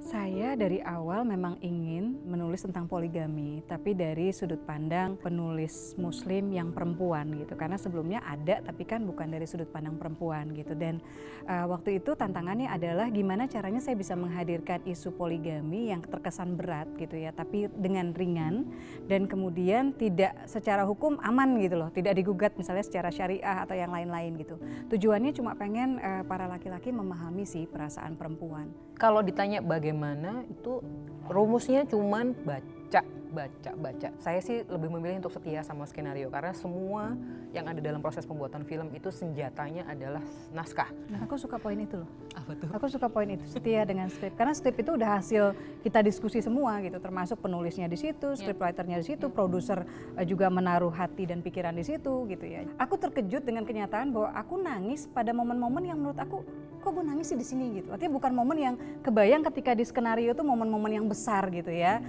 Saya dari awal memang ingin menulis tentang poligami, tapi dari sudut pandang penulis muslim yang perempuan gitu. Karena sebelumnya ada, tapi kan bukan dari sudut pandang perempuan gitu. Dan waktu itu tantangannya adalah gimana caranya saya bisa menghadirkan isu poligami yang terkesan berat gitu ya, tapi dengan ringan dan kemudian tidak secara hukum aman gitu loh, tidak digugat misalnya secara syariah atau yang lain-lain gitu. Tujuannya cuma pengen para laki-laki memahami sih perasaan perempuan. Kalau ditanya bagaimana, itu rumusnya cuman baca. Saya sih lebih memilih untuk setia sama skenario karena semua yang ada dalam proses pembuatan film itu senjatanya adalah naskah. Nah, aku suka poin itu loh. Apa tuh? Aku suka poin itu, setia dengan skrip. Karena skrip itu udah hasil kita diskusi semua gitu, termasuk penulisnya di situ, scriptwriternya di situ, produser juga menaruh hati dan pikiran di situ gitu ya. Aku terkejut dengan kenyataan bahwa aku nangis pada momen-momen yang menurut aku, kok gue nangis sih di sini gitu. Artinya bukan momen yang kebayang ketika di skenario itu momen-momen yang besar gitu ya,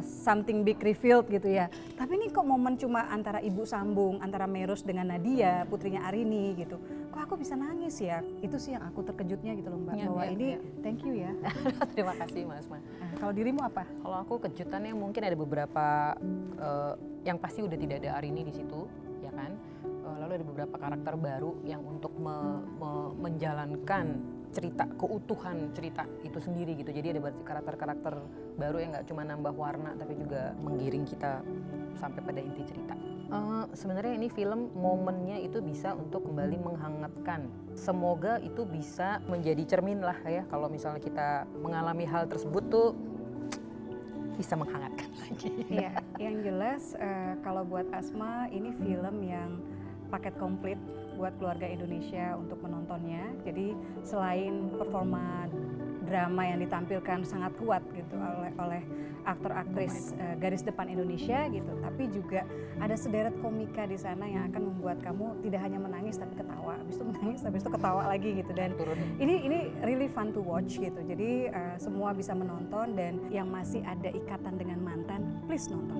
something big revealed gitu ya. Tapi ini kok momen cuma antara Ibu Sambung, antara Meros dengan Nadia, putrinya Arini gitu. Kok aku bisa nangis ya? Itu sih yang aku terkejutnya gitu loh Mbak, bahwa ini thank you ya. Terima kasih Mas Ma. Kalau dirimu apa? Kalau aku kejutannya mungkin ada beberapa yang pasti udah tidak ada Arini di situ, ya kan? Lalu ada beberapa karakter baru yang untuk menjalankan cerita, keutuhan cerita itu sendiri gitu. Jadi ada karakter-karakter baru yang nggak cuma nambah warna tapi juga menggiring kita sampai pada inti cerita. Sebenarnya ini film momennya itu bisa untuk kembali menghangatkan. Semoga itu bisa menjadi cermin lah ya, kalau misalnya kita mengalami hal tersebut tuh bisa menghangatkan lagi. Iya, yang jelas kalau buat Asma ini film yang paket komplit buat keluarga Indonesia untuk menontonnya. Jadi selain performa drama yang ditampilkan sangat kuat gitu oleh aktor-aktris garis depan Indonesia gitu, tapi juga ada sederet komika di sana yang akan membuat kamu tidak hanya menangis tapi ketawa, habis itu menangis, habis itu ketawa lagi gitu. Dan ini really fun to watch gitu. Jadi semua bisa menonton, dan yang masih ada ikatan dengan mantan, please nonton.